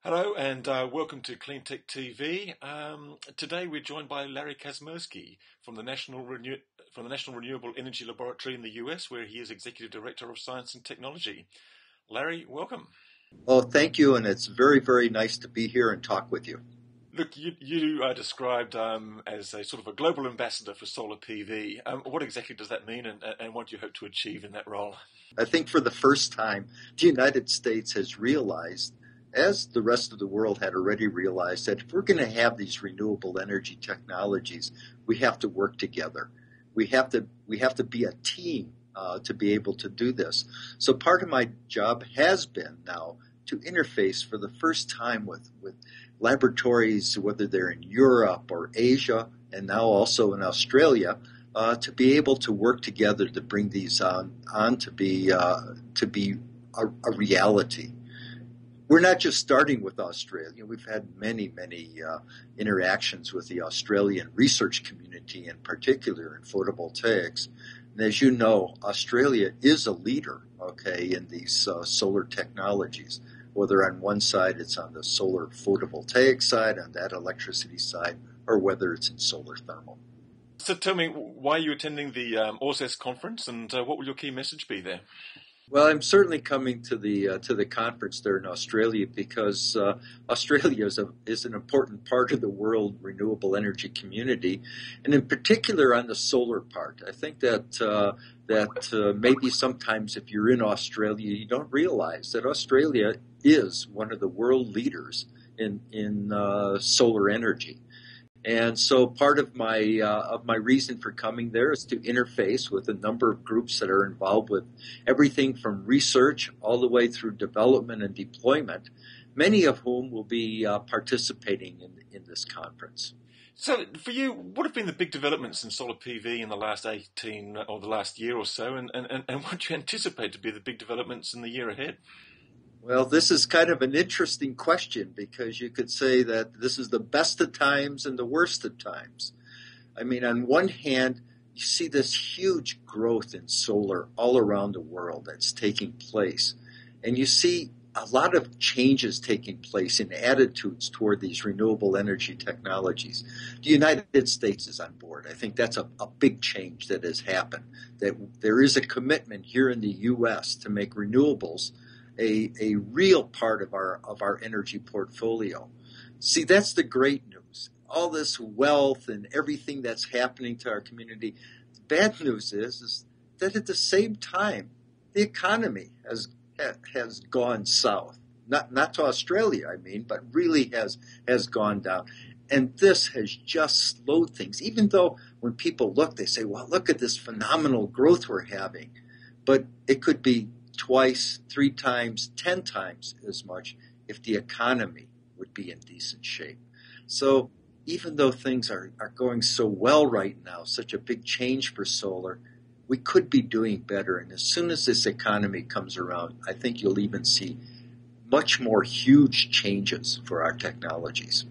Hello and welcome to CleantechTV. Today we're joined by Larry Kazmerski from the National Renewable Energy Laboratory in the US, where he is Executive Director of Science and Technology. Larry, welcome. Oh, thank you, and it's very, very nice to be here and talk with you. Look, you are described as a sort of a global ambassador for solar PV. What exactly does that mean, and what do you hope to achieve in that role? I think for the first time, the United States has realized, as the rest of the world had already realized, that if we're going to have these renewable energy technologies, we have to work together. We have to be a team to be able to do this. So part of my job has been now to interface for the first time with laboratories, whether they're in Europe or Asia, and now also in Australia, to be able to work together to bring these on to be a reality. We're not just starting with Australia. We've had many interactions with the Australian research community, in particular in photovoltaics. And as you know, Australia is a leader, in these solar technologies. Whether on one side it's on the solar photovoltaic side, on that electricity side, or whether it's in solar thermal. So tell me, why are you attending the AuSES conference, and what will your key message be there? Well, I'm certainly coming to the conference there in Australia because Australia is an important part of the world renewable energy community, and in particular on the solar part. I think that maybe sometimes if you're in Australia, you don't realize that Australia is one of the world leaders in solar energy. And so part of my reason for coming there is to interface with a number of groups that are involved with everything from research all the way through development and deployment, many of whom will be participating in this conference. So for you, what have been the big developments in solar PV in the last 18 or the last year or so, and what do you anticipate to be the big developments in the year ahead? Well, this is kind of an interesting question because you could say that this is the best of times and the worst of times. I mean, on one hand, you see this huge growth in solar all around the world that's taking place. And you see a lot of changes taking place in attitudes toward these renewable energy technologies. The United States is on board. I think that's a big change that has happened, that there is a commitment here in the U.S. to make renewables a real part of our energy portfolio. See, that's the great news. All this wealth and everything that's happening to our community. The bad news is that at the same time, the economy has gone south. Not to Australia, I mean, but really has gone down. And this has just slowed things. Even though when people look, they say, well, look at this phenomenal growth we're having. But it could be twice, 3 times, 10 times as much if the economy would be in decent shape. So even though things are going so well right now, such a big change for solar, we could be doing better. And as soon as this economy comes around, I think you'll even see much more huge changes for our technologies.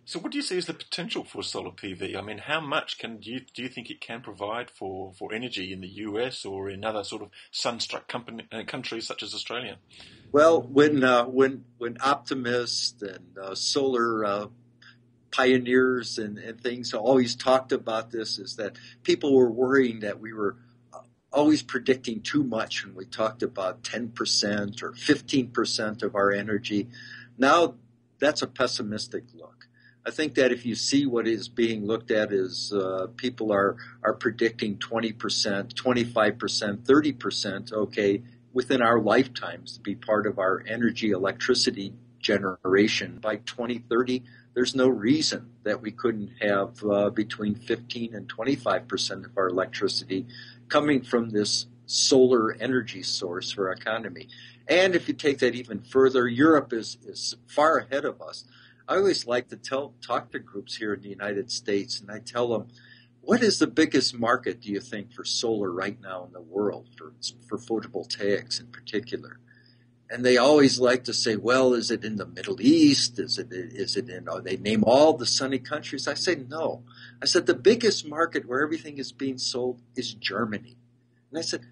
So what do you see as the potential for solar PV? I mean, how much do you think it can provide for energy in the US or in other sort of sun-struck countries such as Australia? Well, when optimists and solar pioneers and things always talked about this, is that people were worrying that we were always predicting too much when we talked about 10% or 15% of our energy. Now that's a pessimistic look. I think that if you see what is being looked at is people are predicting 20%, 25%, 30%, within our lifetimes to be part of our energy electricity generation. By 2030, there's no reason that we couldn't have between 15 and 25% of our electricity coming from this solar energy source for our economy. And if you take that even further, Europe is far ahead of us. I always like to talk to groups here in the United States, and I tell them, what is the biggest market, do you think, for solar right now in the world, for photovoltaics in particular? And they always like to say, well, is it in the Middle East? Is it in, they name all the sunny countries? I say, no. I said, the biggest market where everything is being sold is Germany. And I said,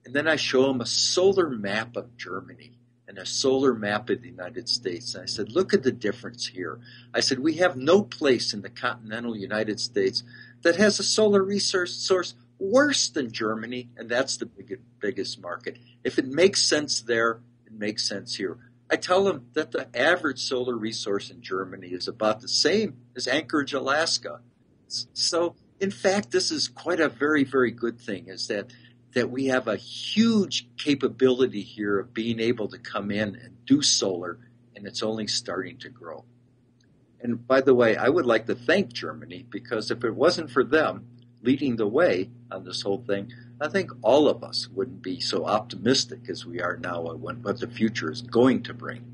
and then I show them a solar map of Germany. and a solar map of the United States. And I said, look at the difference here. I said, we have no place in the continental United States that has a solar resource source worse than Germany, and that's the biggest market. If it makes sense there, it makes sense here. I tell them that the average solar resource in Germany is about the same as Anchorage, Alaska. So, in fact, this is quite a very, very good thing, is that we have a huge capability here of being able to come in and do solar, and it's only starting to grow. And by the way, I would like to thank Germany, because if it wasn't for them leading the way on this whole thing, I think all of us wouldn't be so optimistic as we are now on what the future is going to bring.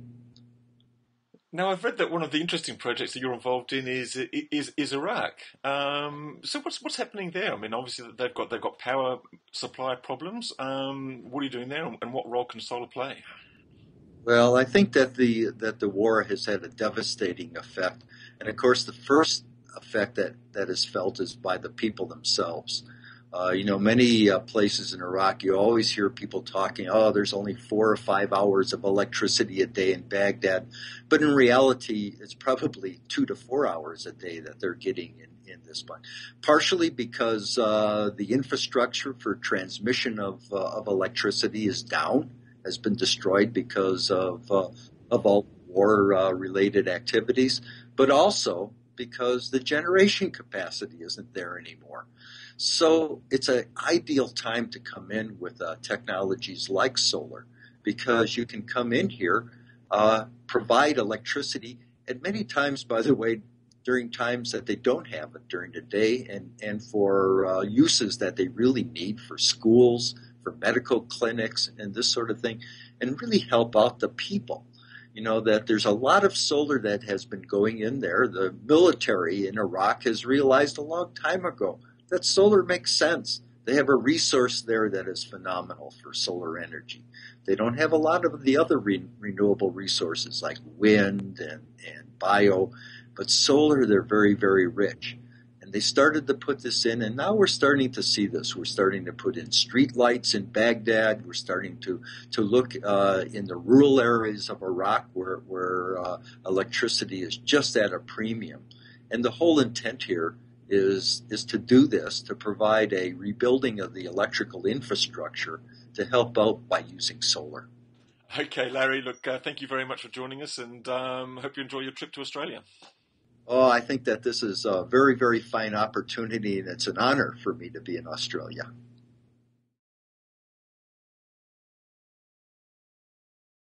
Now, I've read that one of the interesting projects that you're involved in is Iraq. So what's happening there? I mean, obviously they've got power supply problems. What are you doing there, and what role can solar play? Well, I think that the war has had a devastating effect, and of course the first effect that is felt is by the people themselves. Many places in Iraq, you always hear people talking, there's only 4 or 5 hours of electricity a day in Baghdad. But in reality, it's probably 2 to 4 hours a day that they're getting in this point. Partially because the infrastructure for transmission of electricity is down, has been destroyed because of all war-related activities, but also because the generation capacity isn't there anymore. So it's an ideal time to come in with technologies like solar, because you can come in here, provide electricity, and many times, by the way, during times that they don't have it during the day, and for uses that they really need for schools, for medical clinics, and this sort of thing, and really help out the people. That there's a lot of solar that has been going in there. The military in Iraq has realized a long time ago that solar makes sense. They have a resource there that is phenomenal for solar energy. They don't have a lot of the other renewable resources like wind and bio, but solar, they're very, very rich. And they started to put this in, and now we're starting to see this. We're starting to put in street lights in Baghdad. We're starting to look in the rural areas of Iraq where electricity is just at a premium. And the whole intent here is to do this, to provide a rebuilding of the electrical infrastructure to help out by using solar. Okay, Larry, look, thank you very much for joining us, and hope you enjoy your trip to Australia. Oh, I think that this is a very, very fine opportunity, and it's an honor for me to be in Australia.